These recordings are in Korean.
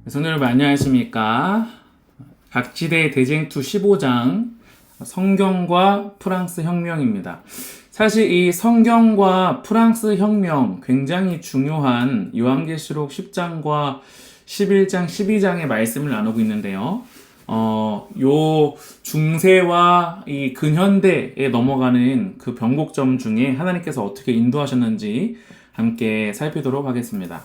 성도 여러분 안녕하십니까. 각지대 대쟁투 15장 성경과 프랑스 혁명입니다. 사실 이 성경과 프랑스 혁명 굉장히 중요한 요한계시록 10장과 11장, 12장의 말씀을 나누고 있는데요. 요 중세와 이 근현대에 넘어가는 그 변곡점 중에 하나님께서 어떻게 인도하셨는지 함께 살피도록 하겠습니다.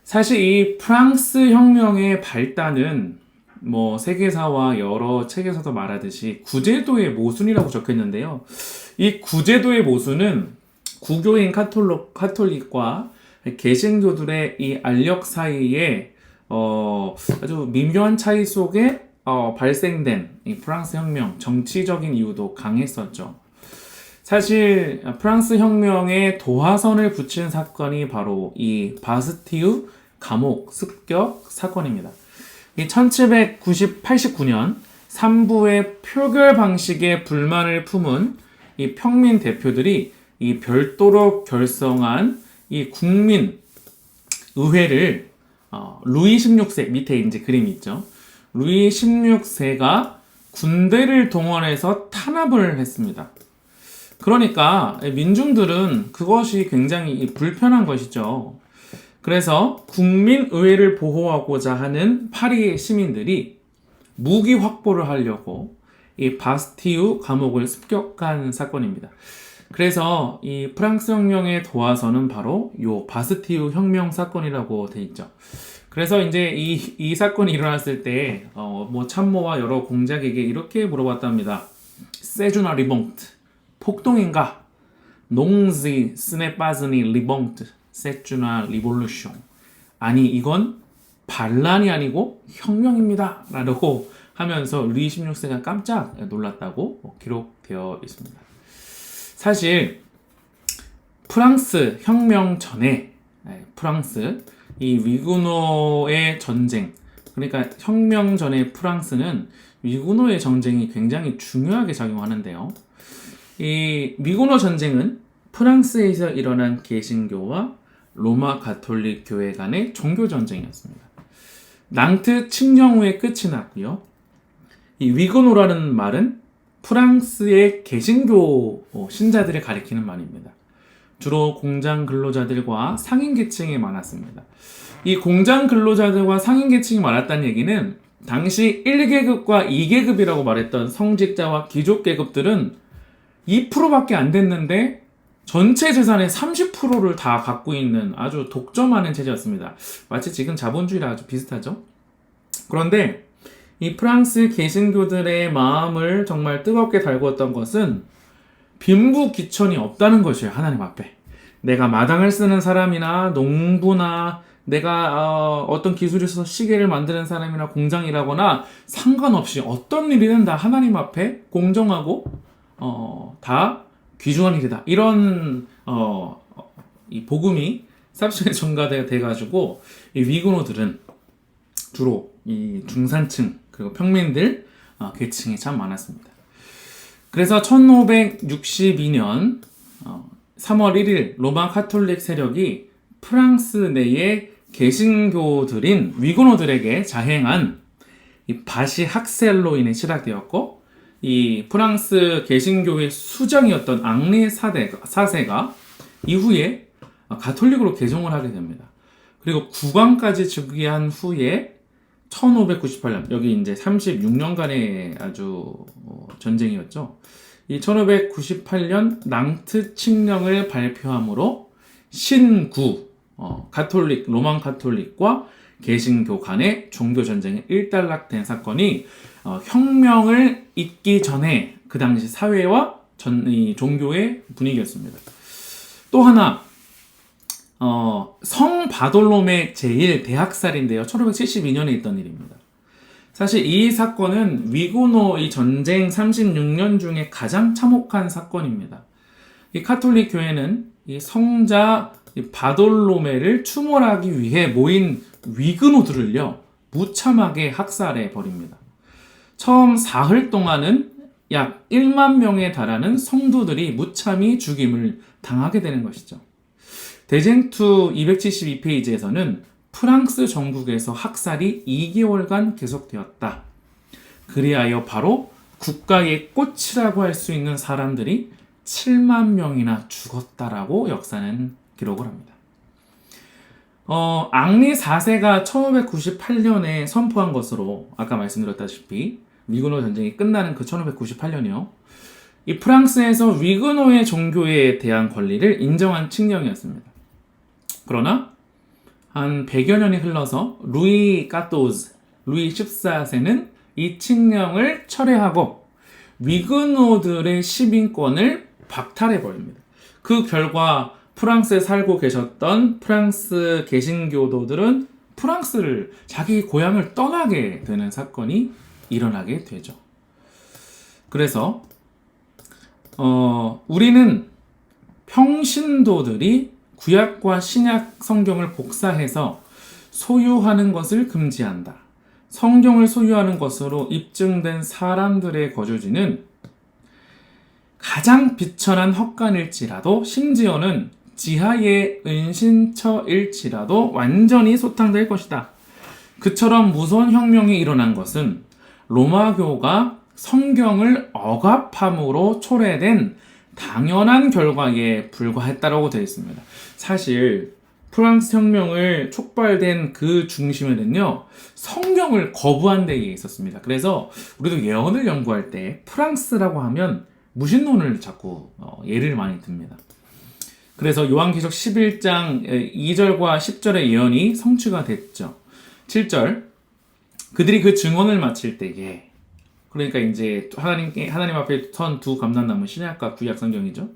사실 이 프랑스 혁명의 발단은 세계사와 여러 책에서도 말하듯이 구제도의 모순이라고 적혔는데요. 이 구제도의 모순은 구교인 카톨릭과 개신교들의 이 알력 사이에 아주 미묘한 차이 속에 발생된 이 프랑스 혁명, 정치적인 이유도 강했었죠. 사실 프랑스 혁명에 도화선을 붙인 사건이 바로 이 바스티유 감옥 습격 사건입니다. 이 1789년 삼부의 표결 방식에 불만을 품은 이 평민 대표들이 이 별도로 결성한 이 국민 의회를 루이 16세 밑에 이제 그림이 있죠. 루이 16세가 군대를 동원해서 탄압을 했습니다. 그러니까 민중들은 그것이 굉장히 불편한 것이죠. 그래서 국민의회를 보호하고자 하는 파리의 시민들이 무기 확보를 하려고 이 바스티유 감옥을 습격한 사건입니다. 그래서 이 프랑스 혁명의 도화선은 바로 요 바스티유 혁명 사건이라고 돼 있죠. 그래서 이제 이 사건이 일어났을 때 참모와 여러 공작에게 이렇게 물어봤답니다. 세주나 리봉트 폭동인가? 농지 스네빠즈니 리봉트 세주나 리볼루션. 아니 이건 반란이 아니고 혁명입니다 라고 하면서 루이 16세가 깜짝 놀랐다고 기록되어 있습니다. 사실 프랑스 혁명 전에 프랑스 이 위구노의 전쟁, 그러니까 혁명 전에 프랑스는 위구노의 전쟁이 굉장히 중요하게 작용하는데요. 이 위구노 전쟁은 프랑스에서 일어난 개신교와 로마 가톨릭 교회 간의 종교 전쟁이었습니다. 낭트 칙령 후에 끝이 났고요. 이 위구노라는 말은 프랑스의 개신교 신자들을 가리키는 말입니다. 주로 공장 근로자들과 상인 계층이 많았습니다. 이 공장 근로자들과 상인 계층이 많았다는 얘기는 당시 1계급과 2계급이라고 말했던 성직자와 귀족 계급들은 2%밖에 안 됐는데 전체 재산의 30%를 다 갖고 있는 아주 독점하는 체제였습니다. 마치 지금 자본주의랑 아주 비슷하죠? 그런데 이 프랑스 개신교들의 마음을 정말 뜨겁게 달구었던 것은 빈부귀천이 없다는 것이에요. 하나님 앞에. 내가 마당을 쓰는 사람이나 농부나 내가 어떤 기술이 있어서 시계를 만드는 사람이나 공장이라거나 상관없이 어떤 일이든 다 하나님 앞에 공정하고 다 귀중한 일이다. 이런 이 복음이 삽시간에 전가돼가지고 이 위구노들은 주로 이 중산층 그리고 평민들 계층이 참 많았습니다. 그래서 1562년 3월 1일 로마 카톨릭 세력이 프랑스 내의 개신교들인 위구노들에게 자행한 이 바시 학살로 인해 시작되었고, 이 프랑스 개신교의 수장이었던 앙리 4세가 이후에 가톨릭으로 개종을 하게 됩니다. 그리고 국왕까지 즉위한 후에 1598년, 여기 이제 36년간의 아주 전쟁이었죠. 이 1598년 낭트 칙령을 발표함으로 신구 가톨릭, 로만 가톨릭과 개신교 간의 종교 전쟁이 일단락된 사건이 혁명을 잇기 전에 그 당시 사회와 이 종교의 분위기였습니다. 또 하나 성 바돌로메 제1 대학살인데요. 1572년에 있던 일입니다. 사실 이 사건은 위구노 이 전쟁 36년 중에 가장 참혹한 사건입니다. 이 카톨릭 교회는 이 성자 바돌로메를 추모하기 위해 모인 위그노들을요 무참하게 학살해 버립니다. 처음 사흘 동안은 약 1만 명에 달하는 성도들이 무참히 죽임을 당하게 되는 것이죠. 대쟁투 272페이지에서는 프랑스 전국에서 학살이 2개월간 계속되었다. 그리하여 바로 국가의 꽃이라고 할 수 있는 사람들이 7만 명이나 죽었다라고 역사는 기록을 합니다. 앙리 4세가 1598년에 선포한 것으로 아까 말씀드렸다시피 위그노 전쟁이 끝나는 그 1598년이요. 이 프랑스에서 위그노의 종교에 대한 권리를 인정한 칙령이었습니다. 그러나 한 100여 년이 흘러서 루이 14세는 이 칙령을 철회하고 위그노들의 시민권을 박탈해버립니다. 그 결과 프랑스에 살고 계셨던 프랑스 개신교도들은 프랑스를 자기 고향을 떠나게 되는 사건이 일어나게 되죠. 그래서 우리는 평신도들이 구약과 신약 성경을 복사해서 소유하는 것을 금지한다. 성경을 소유하는 것으로 입증된 사람들의 거주지는 가장 비천한 헛간일지라도 심지어는 지하의 은신처일지라도 완전히 소탕될 것이다. 그처럼 무서운 혁명이 일어난 것은 로마교가 성경을 억압함으로 초래된 당연한 결과에 불과했다고 되어 있습니다. 사실 프랑스 혁명을 촉발된 그 중심에는요, 성경을 거부한 데에 있었습니다. 그래서 우리도 예언을 연구할 때 프랑스라고 하면 무신론을 자꾸 예를 많이 듭니다. 그래서 요한계시록 11장 2절과 10절의 예언이 성취가 됐죠. 7절, 그들이 그 증언을 마칠 때에, 그러니까 이제 하나님 앞에 선 두 감람나무, 신약과 구약 성경이죠.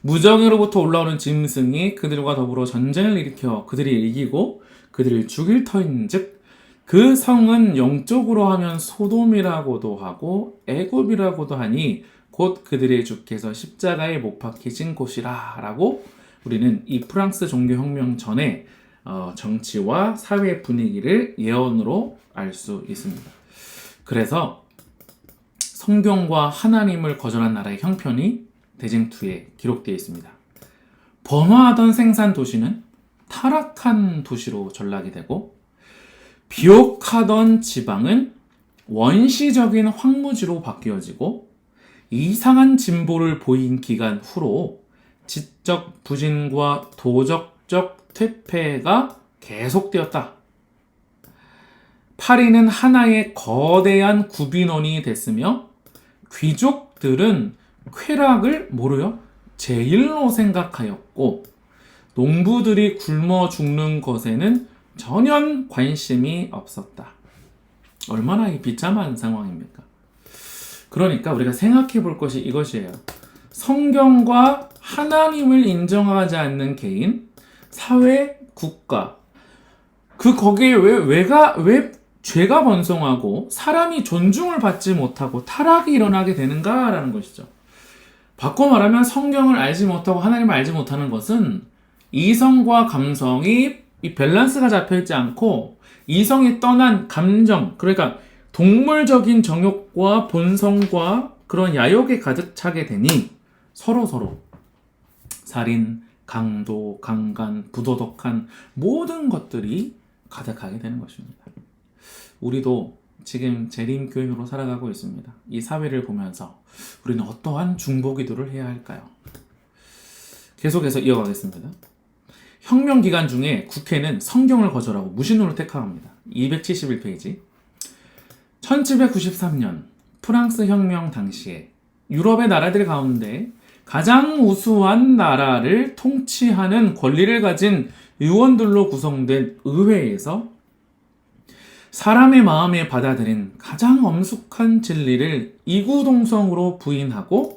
무정으로부터 올라오는 짐승이 그들과 더불어 전쟁을 일으켜 그들이 이기고 그들을 죽일 터인즉 그 성은 영적으로 하면 소돔이라고도 하고 애굽이라고도 하니 곧 그들의 주께서 십자가에 못 박히신 곳이라 라고 우리는 이 프랑스 종교혁명 전에 정치와 사회 분위기를 예언으로 알 수 있습니다. 그래서 성경과 하나님을 거절한 나라의 형편이 대쟁투에 기록되어 있습니다. 번화하던 생산 도시는 타락한 도시로 전락이 되고 비옥하던 지방은 원시적인 황무지로 바뀌어지고 이상한 진보를 보인 기간 후로 지적 부진과 도적적 퇴폐가 계속되었다. 파리는 하나의 거대한 구빈원이 됐으며 귀족들은 쾌락을 뭐로요? 제일로 생각하였고 농부들이 굶어 죽는 것에는 전혀 관심이 없었다. 얼마나 비참한 상황입니까? 그러니까 우리가 생각해 볼 것이 이것이에요. 성경과 하나님을 인정하지 않는 개인, 사회, 국가, 거기에 왜 죄가 번성하고 사람이 존중을 받지 못하고 타락이 일어나게 되는가라는 것이죠. 바꿔 말하면 성경을 알지 못하고 하나님을 알지 못하는 것은 이성과 감성이 이 밸런스가 잡혀있지 않고 이성이 떠난 감정, 그러니까 동물적인 정욕과 본성과 그런 야욕에 가득 차게 되니 서로 살인, 강도, 강간, 부도덕한 모든 것들이 가득하게 되는 것입니다. 우리도 지금 재림교인으로 살아가고 있습니다. 이 사회를 보면서 우리는 어떠한 중보기도를 해야 할까요? 계속해서 이어가겠습니다. 혁명 기간 중에 국회는 성경을 거절하고 무신론을 택합니다. 271페이지. 1793년 프랑스 혁명 당시에 유럽의 나라들 가운데 가장 우수한 나라를 통치하는 권리를 가진 의원들로 구성된 의회에서 사람의 마음에 받아들인 가장 엄숙한 진리를 이구동성으로 부인하고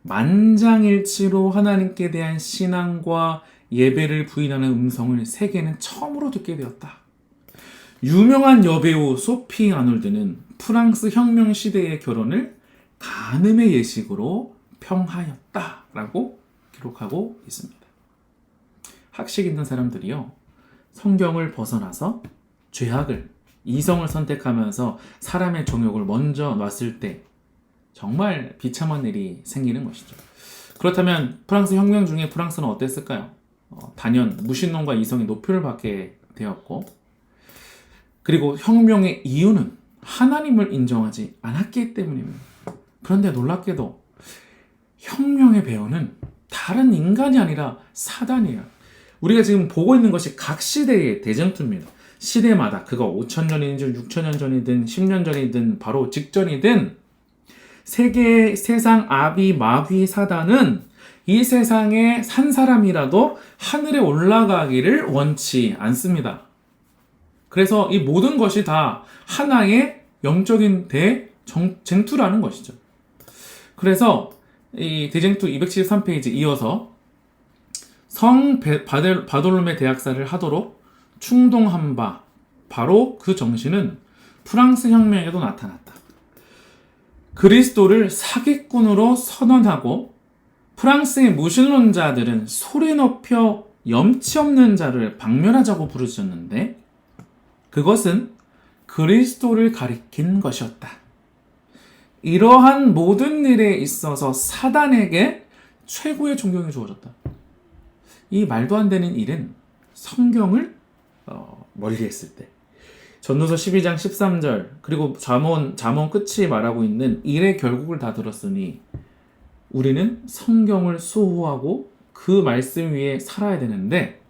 만장일치로 하나님께 대한 신앙과 예배를 부인하는 음성을 세계는 처음으로 듣게 되었다. 유명한 여배우 소피 아놀드는 프랑스 혁명 시대의 결혼을 간음의 예식으로 평하였다라고 기록하고 있습니다. 학식 있는 사람들이요, 성경을 벗어나서 죄악을, 이성을 선택하면서 사람의 정욕을 먼저 놨을 때 정말 비참한 일이 생기는 것이죠. 그렇다면 프랑스 혁명 중에 프랑스는 어땠을까요? 단연 무신론과 이성이 노표를 받게 되었고, 그리고 혁명의 이유는 하나님을 인정하지 않았기 때문입니다. 그런데 놀랍게도 혁명의 배후는 다른 인간이 아니라 사단이에요. 우리가 지금 보고 있는 것이 각 시대의 대전투입니다. 시대마다 그거 5,000년이든 6,000년 전이든 10년 전이든 바로 직전이든 세상 아비 마귀 사단은 이 세상에 산 사람이라도 하늘에 올라가기를 원치 않습니다. 그래서 이 모든 것이 다 하나의 영적인 대쟁투라는 것이죠. 그래서 이 대쟁투 273페이지 이어서 성 바돌롬의 대학살을 하도록 충동한 바, 바로 그 정신은 프랑스 혁명에도 나타났다. 그리스도를 사기꾼으로 선언하고 프랑스의 무신론자들은 소리 높여 염치 없는 자를 박멸하자고 부르짖었는데 그것은 그리스도를 가리킨 것이었다. 이러한 모든 일에 있어서 사단에게 최고의 존경이 주어졌다. 이 말도 안 되는 일은 성경을 멀리했을 때 전도서 12장 13절 그리고 잠언 끝이 말하고 있는 일의 결국을 다 들었으니 우리는 성경을 수호하고 그 말씀 위에 살아야 되는데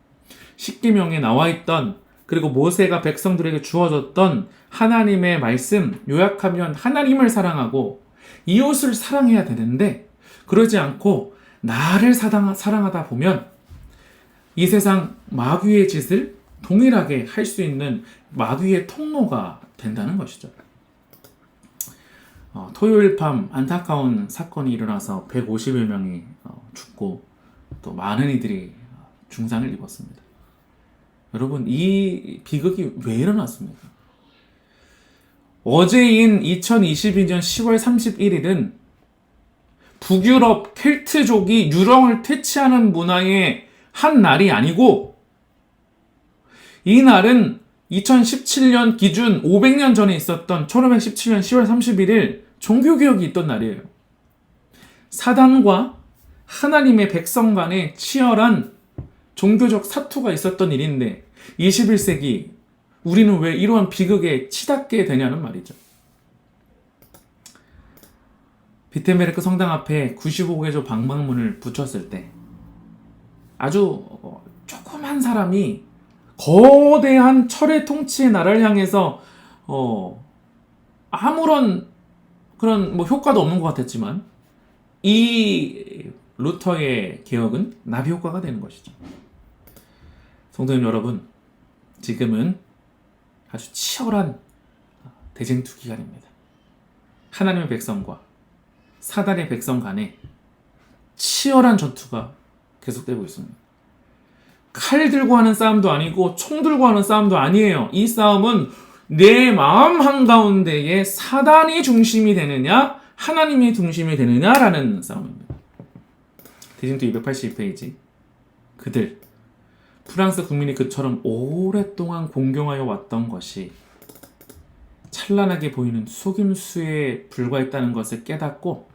십계명에 나와 있던 그리고 모세가 백성들에게 주어졌던 하나님의 말씀, 요약하면 하나님을 사랑하고 이웃을 사랑해야 되는데 그러지 않고 나를 사랑하다 보면 이 세상 마귀의 짓을 동일하게 할 수 있는 마귀의 통로가 된다는 것이죠. 토요일 밤 안타까운 사건이 일어나서 150여 명이 죽고 또 많은 이들이 중상을 입었습니다. 여러분, 이 비극이 왜 일어났습니까? 어제인 2022년 10월 31일은 북유럽 켈트족이 유령을 퇴치하는 문화의 한 날이 아니고 이 날은 2017년 기준 500년 전에 있었던 1517년 10월 31일 종교개혁이 있던 날이에요. 사단과 하나님의 백성 간의 치열한 종교적 사투가 있었던 일인데 21세기 우리는 왜 이러한 비극에 치닫게 되냐는 말이죠. 비텐베르크 성당 앞에 95개조 방방문을 붙였을 때 아주 조그만 사람이 거대한 철의 통치의 나라를 향해서 아무런 그런 효과도 없는 것 같았지만 이 루터의 개혁은 나비 효과가 되는 것이죠. 성도님 여러분, 지금은 아주 치열한 대쟁투 기간입니다. 하나님의 백성과 사단의 백성 간에 치열한 전투가 계속되고 있습니다. 칼 들고 하는 싸움도 아니고 총 들고 하는 싸움도 아니에요. 이 싸움은 내 마음 한가운데에 사단이 중심이 되느냐 하나님이 중심이 되느냐라는 싸움입니다. 대쟁투 282페이지 그들 프랑스 국민이 그처럼 오랫동안 공경하여 왔던 것이 찬란하게 보이는 속임수에 불과했다는 것을 깨닫고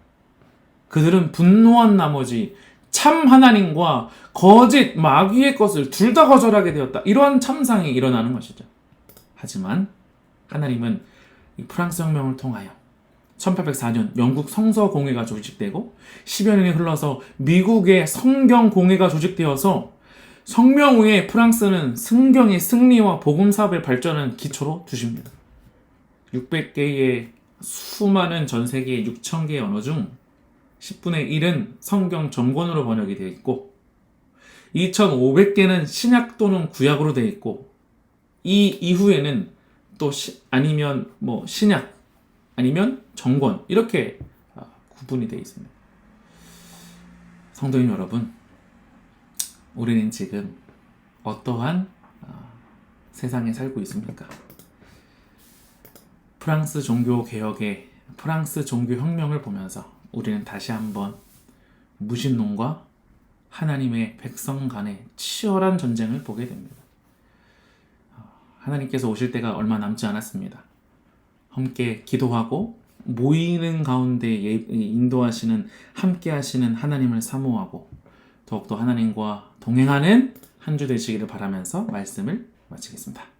그들은 분노한 나머지 참 하나님과 거짓 마귀의 것을 둘 다 거절하게 되었다. 이러한 참상이 일어나는 것이죠. 하지만 하나님은 이 프랑스 혁명을 통하여 1804년 영국 성서 공회가 조직되고 10여 년이 흘러서 미국의 성경 공회가 조직되어서 성명 후에 프랑스는 성경의 승리와 복음 사업의 발전을 기초로 두십니다. 600개의 수많은 전 세계 6,000개의 언어 중 10분의 1은 성경 전권으로 번역이 되어 있고 2,500개는 신약 또는 구약으로 되어 있고 이 이후에는 또 아니면 신약 아니면 전권 이렇게 구분이 되어 있습니다. 성도님 여러분, 우리는 지금 어떠한 세상에 살고 있습니까? 프랑스 종교 개혁의 프랑스 종교 혁명을 보면서 우리는 다시 한번 무신론과 하나님의 백성 간의 치열한 전쟁을 보게 됩니다. 하나님께서 오실 때가 얼마 남지 않았습니다. 함께 기도하고 모이는 가운데 인도하시는 함께 하시는 하나님을 사모하고 더욱더 하나님과 동행하는 한 주 되시기를 바라면서 말씀을 마치겠습니다.